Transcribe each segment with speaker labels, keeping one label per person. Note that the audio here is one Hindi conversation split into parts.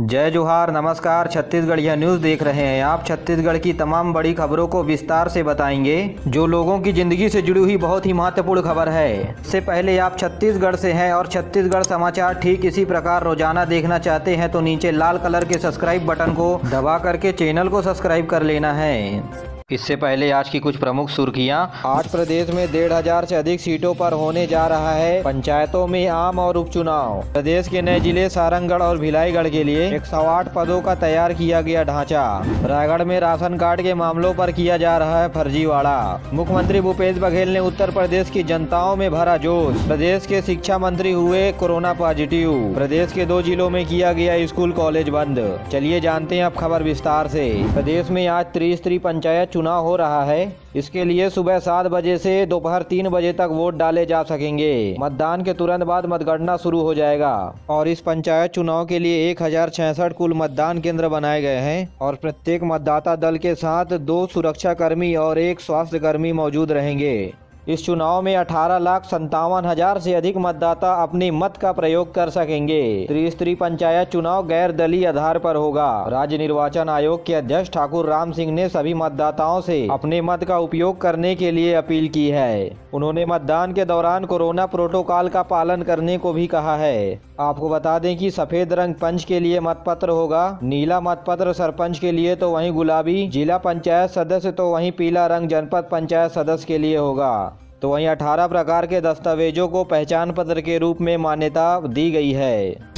Speaker 1: जय जोहार, नमस्कार। छत्तीसगढ़िया न्यूज़ देख रहे हैं आप। छत्तीसगढ़ की तमाम बड़ी खबरों को विस्तार से बताएंगे, जो लोगों की जिंदगी से जुड़ी हुई बहुत ही महत्वपूर्ण खबर है। इससे पहले आप छत्तीसगढ़ से हैं और छत्तीसगढ़ समाचार ठीक इसी प्रकार रोजाना देखना चाहते हैं तो नीचे लाल कलर के सब्सक्राइब बटन को दबा करके चैनल को सब्सक्राइब कर लेना है। इससे पहले आज की कुछ प्रमुख सुर्खियां। आज प्रदेश में 1,500 से अधिक सीटों पर होने जा रहा है पंचायतों में आम और उपचुनाव। प्रदेश के नए जिले सारंगढ़ और भिलाईगढ़ के लिए 108 पदों का तैयार किया गया ढांचा। रायगढ़ में राशन कार्ड के मामलों पर किया जा रहा है फर्जीवाड़ा। मुख्यमंत्री भूपेश बघेल ने उत्तर प्रदेश की जनताओं में भरा जोश। प्रदेश के शिक्षा मंत्री हुए कोरोना पॉजिटिव। प्रदेश के 2 जिलों में किया गया स्कूल कॉलेज बंद। चलिए जानते हैं अब खबर विस्तार से। प्रदेश में आज त्रिस्तरीय पंचायत चुनाव हो रहा है। इसके लिए सुबह 7 बजे से दोपहर 3 बजे तक वोट डाले जा सकेंगे। मतदान के तुरंत बाद मतगणना शुरू हो जाएगा और इस पंचायत चुनाव के लिए 1066 कुल मतदान केंद्र बनाए गए हैं और प्रत्येक मतदाता दल के साथ 2 सुरक्षा कर्मी और 1 स्वास्थ्य कर्मी मौजूद रहेंगे। इस चुनाव में 18,57,000 से अधिक मतदाता अपने मत का प्रयोग कर सकेंगे। त्रिस्तरीय पंचायत चुनाव गैर दलीय आधार पर होगा। राज्य निर्वाचन आयोग के अध्यक्ष ठाकुर राम सिंह ने सभी मतदाताओं से अपने मत का उपयोग करने के लिए अपील की है। उन्होंने मतदान के दौरान कोरोना प्रोटोकॉल का पालन करने को भी कहा है। आपको बता दें कि सफेद रंग पंच के लिए मतपत्र होगा, नीला मतपत्र सरपंच के लिए तो वहीं गुलाबी जिला पंचायत सदस्य तो वहीं पीला रंग जनपद पंचायत सदस्य के लिए होगा। तो वहीं 18 प्रकार के दस्तावेजों को पहचान पत्र के रूप में मान्यता दी गई है।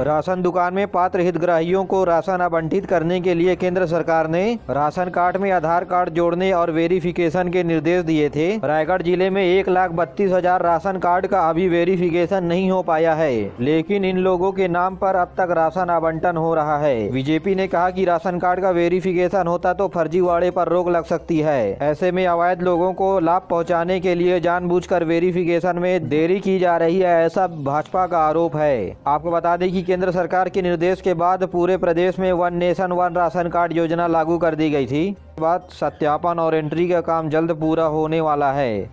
Speaker 1: राशन दुकान में पात्र हितग्राहियों को राशन आवंटित करने के लिए केंद्र सरकार ने राशन कार्ड में आधार कार्ड जोड़ने और वेरिफिकेशन के निर्देश दिए थे। रायगढ़ जिले में 1,32,000 राशन कार्ड का अभी वेरिफिकेशन नहीं हो पाया है, लेकिन इन लोगों के नाम पर अब तक राशन आवंटन हो रहा है। बीजेपी ने कहा कि राशन कार्ड का वेरिफिकेशन होता तो फर्जीवाड़े पर रोक लग सकती है। ऐसे में अवैध लोगों को लाभ पहुँचाने के लिए जानबूझकर वेरिफिकेशन में देरी की जा रही है, ऐसा भाजपा का आरोप है। आपको बता दें कि केंद्र सरकार के निर्देश के बाद पूरे प्रदेश में 1 नेशन 1 राशन कार्ड योजना लागू कर दी गई थी। बाद सत्यापन और एंट्री का काम जल्द पूरा होने वाला है।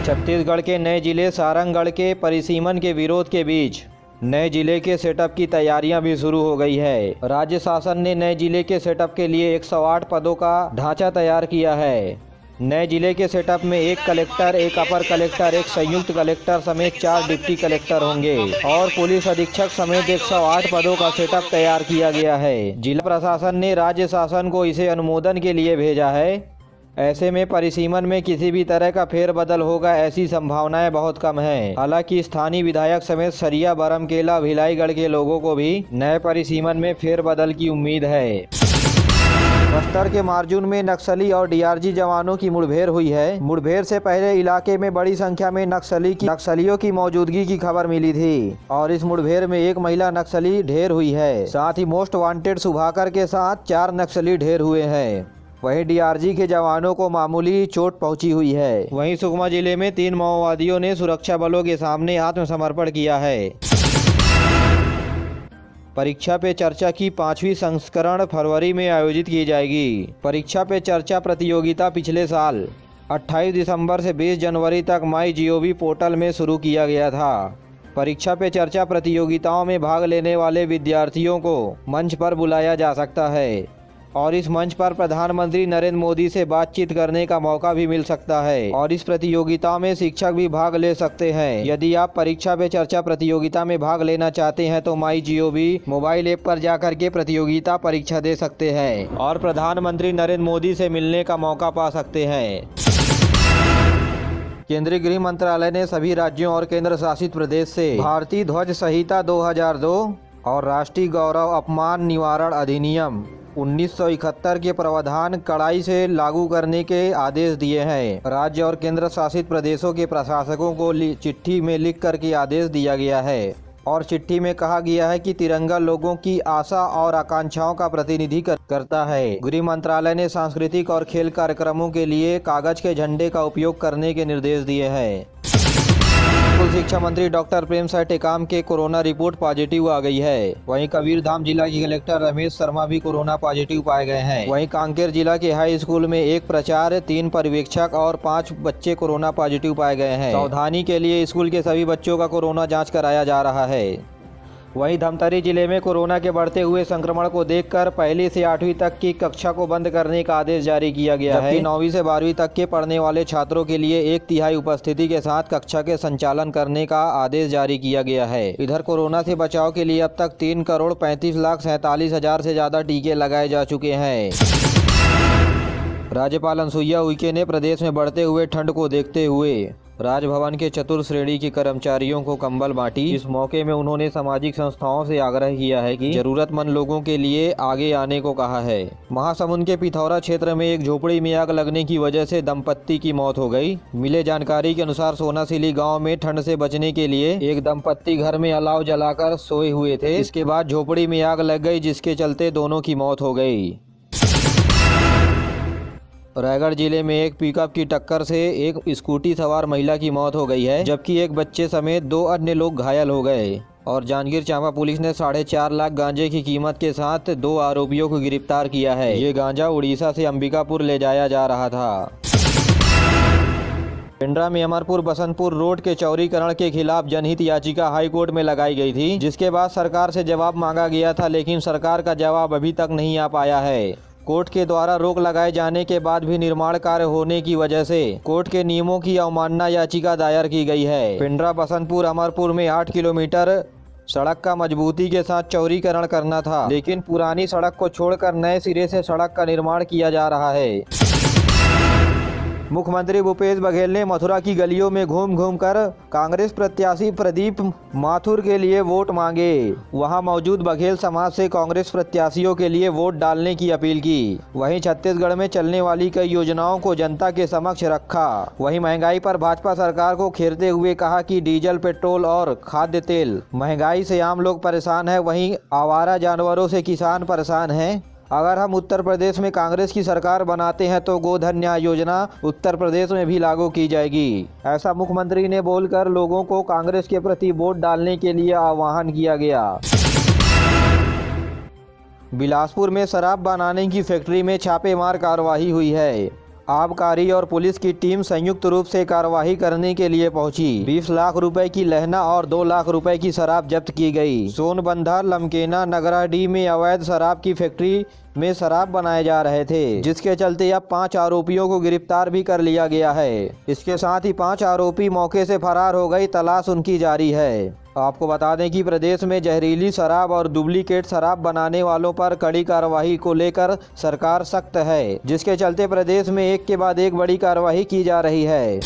Speaker 1: छत्तीसगढ़ के नए जिले सारंगढ़ के परिसीमन के विरोध के बीच नए जिले के सेटअप की तैयारियां भी शुरू हो गई है। राज्य शासन ने नए जिले के सेटअप के लिए 108 पदों का ढांचा तैयार किया है। नए जिले के सेटअप में 1 कलेक्टर, 1 अपर कलेक्टर, 1 संयुक्त कलेक्टर समेत 4 डिप्टी कलेक्टर होंगे और पुलिस अधीक्षक समेत 108 पदों का सेटअप तैयार किया गया है। जिला प्रशासन ने राज्य शासन को इसे अनुमोदन के लिए भेजा है। ऐसे में परिसीमन में किसी भी तरह का फेरबदल होगा ऐसी संभावनाएं बहुत कम हैं। हालांकि स्थानीय विधायक समेत सरिया, बरमकेला, भिलाईगढ़ के लोगों को भी नए परिसीमन में फेरबदल की उम्मीद है। बस्तर के मारजून में नक्सली और डीआरजी जवानों की मुठभेड़ हुई है। मुठभेड़ से पहले इलाके में बड़ी संख्या में नक्सलियों की मौजूदगी की खबर मिली थी और इस मुठभेड़ में 1 महिला नक्सली ढेर हुई है। साथ ही मोस्ट वांटेड सुभाकर के साथ 4 नक्सली ढेर हुए हैं। वहीं डीआरजी के जवानों को मामूली चोट पहुंची हुई है। वहीं सुकमा जिले में 3 माओवादियों ने सुरक्षा बलों के सामने आत्मसमर्पण किया है। परीक्षा पे चर्चा की 5वीं संस्करण फरवरी में आयोजित की जाएगी। परीक्षा पे चर्चा प्रतियोगिता पिछले साल 28 दिसंबर से 20 जनवरी तक MyGov पोर्टल में शुरू किया गया था। परीक्षा पे चर्चा प्रतियोगिताओं में भाग लेने वाले विद्यार्थियों को मंच पर बुलाया जा सकता है और इस मंच पर प्रधानमंत्री नरेंद्र मोदी से बातचीत करने का मौका भी मिल सकता है और इस प्रतियोगिता में शिक्षक भी भाग ले सकते हैं। यदि आप परीक्षा पे चर्चा प्रतियोगिता में भाग लेना चाहते हैं तो MyGov मोबाइल ऐप पर जाकर के प्रतियोगिता परीक्षा दे सकते हैं और प्रधानमंत्री नरेंद्र मोदी से मिलने का मौका पा सकते हैं। केंद्रीय गृह मंत्रालय ने सभी राज्यों और केंद्र शासित प्रदेश से भारतीय ध्वज संहिता 2002 और राष्ट्रीय गौरव अपमान निवारण अधिनियम 1971 के प्रावधान कड़ाई से लागू करने के आदेश दिए हैं। राज्य और केंद्र शासित प्रदेशों के प्रशासकों को चिट्ठी में लिख कर के आदेश दिया गया है और चिट्ठी में कहा गया है कि तिरंगा लोगों की आशा और आकांक्षाओं का प्रतिनिधित्व करता है। गृह मंत्रालय ने सांस्कृतिक और खेल कार्यक्रमों के लिए कागज के झंडे का उपयोग करने के निर्देश दिए हैं। स्कूल शिक्षा मंत्री डॉक्टर प्रेमसाय टेकाम के कोरोना रिपोर्ट पॉजिटिव आ गई है। वहीं कबीरधाम जिला के कलेक्टर रमेश शर्मा भी कोरोना पॉजिटिव पाए गए हैं। वहीं कांकेर जिला के हाई स्कूल में 1 प्राचार्य, 3 पर्यवेक्षक और 5 बच्चे कोरोना पॉजिटिव पाए गए हैं। सावधानी के लिए स्कूल के सभी बच्चों का कोरोना जाँच कराया जा रहा है। वहीं धमतरी जिले में कोरोना के बढ़ते हुए संक्रमण को देखकर 1ली से 8वीं तक की कक्षा को बंद करने का आदेश जारी किया गया है। 9वीं से 12वीं तक के पढ़ने वाले छात्रों के लिए 1/3 उपस्थिति के साथ कक्षा के संचालन करने का आदेश जारी किया गया है। इधर कोरोना से बचाव के लिए अब तक 3,35,47,000 से ज्यादा टीके लगाए जा चुके हैं। राज्यपाल अनुसुईया उइके ने प्रदेश में बढ़ते हुए ठंड को देखते हुए राजभवन के चतुर्थ श्रेणी के कर्मचारियों को कंबल बांटी। इस मौके में उन्होंने सामाजिक संस्थाओं से आग्रह किया है कि जरूरतमंद लोगों के लिए आगे आने को कहा है। महासमुंद के पिथौरा क्षेत्र में एक झोपड़ी में आग लगने की वजह से दंपत्ति की मौत हो गई। मिले जानकारी के अनुसार सोनासिली गाँव में ठंड से बचने के लिए एक दंपत्ति घर में अलाव जलाकर सोए हुए थे। इसके बाद झोपड़ी में आग लग गई, जिसके चलते दोनों की मौत हो गई। रायगढ़ जिले में एक पिकअप की टक्कर से एक स्कूटी सवार महिला की मौत हो गई है, जबकि एक बच्चे समेत 2 अन्य लोग घायल हो गए। और जांजगीर चांपा पुलिस ने 4.5 लाख गांजे की कीमत के साथ 2 आरोपियों को गिरफ्तार किया है। ये गांजा उड़ीसा से अंबिकापुर ले जाया जा रहा था। पिंडरा में अमरपुर बसंतपुर रोड के चौड़ीकरण के खिलाफ जनहित याचिका हाई कोर्ट में लगाई गई थी, जिसके बाद सरकार से जवाब मांगा गया था, लेकिन सरकार का जवाब अभी तक नहीं आ पाया है। कोर्ट के द्वारा रोक लगाए जाने के बाद भी निर्माण कार्य होने की वजह से कोर्ट के नियमों की अवमानना याचिका दायर की गई है। पिंडरा बसंतपुर अमरपुर में 8 किलोमीटर सड़क का मजबूती के साथ चौड़ीकरण करना था, लेकिन पुरानी सड़क को छोड़कर नए सिरे से सड़क का निर्माण किया जा रहा है। मुख्यमंत्री भूपेश बघेल ने मथुरा की गलियों में घूम घूम कर कांग्रेस प्रत्याशी प्रदीप माथुर के लिए वोट मांगे। वहां मौजूद बघेल समाज से कांग्रेस प्रत्याशियों के लिए वोट डालने की अपील की। वहीं छत्तीसगढ़ में चलने वाली कई योजनाओं को जनता के समक्ष रखा। वहीं महंगाई पर भाजपा सरकार को घेरते हुए कहा कि डीजल, पेट्रोल और खाद्य तेल महंगाई से आम लोग परेशान हैं, वहीं आवारा जानवरों से किसान परेशान हैं। अगर हम उत्तर प्रदेश में कांग्रेस की सरकार बनाते हैं तो गोधन न्याय योजना उत्तर प्रदेश में भी लागू की जाएगी। ऐसा मुख्यमंत्री ने बोलकर लोगों को कांग्रेस के प्रति वोट डालने के लिए आह्वान किया गया। बिलासपुर में शराब बनाने की फैक्ट्री में छापेमार कार्रवाई हुई है। आबकारी और पुलिस की टीम संयुक्त रूप से कार्रवाई करने के लिए पहुंची। 20 लाख रुपए की लहना और 2 लाख रुपए की शराब जब्त की गई। सोनबंधा, लमकेना, नगराडीह में अवैध शराब की फैक्ट्री में शराब बनाए जा रहे थे, जिसके चलते अब 5 आरोपियों को गिरफ्तार भी कर लिया गया है। इसके साथ ही 5 आरोपी मौके से फरार हो गई। तलाश उनकी जारी है। आपको बता दें कि प्रदेश में जहरीली शराब और डुप्लीकेट शराब बनाने वालों पर कड़ी कार्रवाई को लेकर सरकार सख्त है, जिसके चलते प्रदेश में एक के बाद एक बड़ी कार्रवाई की जा रही है।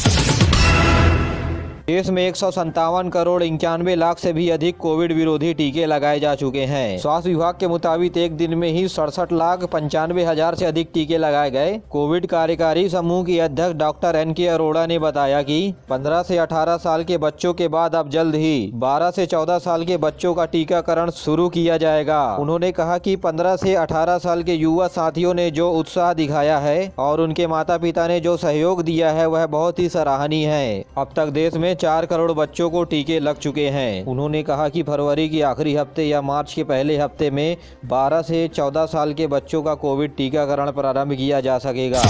Speaker 1: देश में 157 करोड़ 91 लाख से भी अधिक कोविड विरोधी टीके लगाए जा चुके हैं। स्वास्थ्य विभाग के मुताबिक एक दिन में ही 67,95,000 से अधिक टीके लगाए गए। कोविड कार्यकारी समूह की अध्यक्ष डॉक्टर NK अरोड़ा ने बताया कि 15 से 18 साल के बच्चों के बाद अब जल्द ही 12 से 14 साल के बच्चों का टीकाकरण शुरू किया जाएगा। उन्होंने कहा कि 15 से 18 साल के युवा साथियों ने जो उत्साह दिखाया है और उनके माता पिता ने जो सहयोग दिया है वह बहुत ही सराहनीय है। अब तक देश में 4 करोड़ बच्चों को टीके लग चुके हैं। उन्होंने कहा कि फरवरी के आखिरी हफ्ते या मार्च के पहले हफ्ते में 12 से 14 साल के बच्चों का कोविड टीकाकरण प्रारंभ किया जा सकेगा।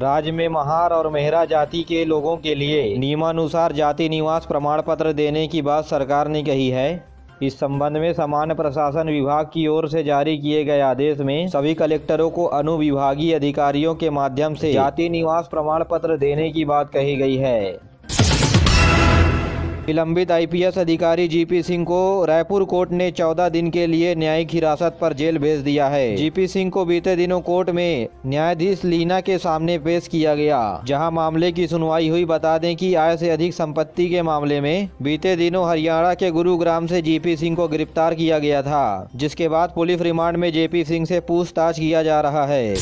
Speaker 1: राज्य में महार और मेहरा जाति के लोगों के लिए नियमानुसार जाति निवास प्रमाण पत्र देने की बात सरकार ने कही है। इस संबंध में सामान्य प्रशासन विभाग की ओर से जारी किए गए आदेश में सभी कलेक्टरों को अनुविभागीय अधिकारियों के माध्यम से जाति निवास प्रमाण पत्र देने की बात कही गई है। निलंबित IPS अधिकारी GP सिंह को रायपुर कोर्ट ने 14 दिन के लिए न्यायिक हिरासत पर जेल भेज दिया है। GP सिंह को बीते दिनों कोर्ट में न्यायाधीश लीना के सामने पेश किया गया, जहां मामले की सुनवाई हुई। बता दें कि आय से अधिक संपत्ति के मामले में बीते दिनों हरियाणा के गुरुग्राम से GP सिंह को गिरफ्तार किया गया था, जिसके बाद पुलिस रिमांड में JP सिंह से पूछताछ किया जा रहा है।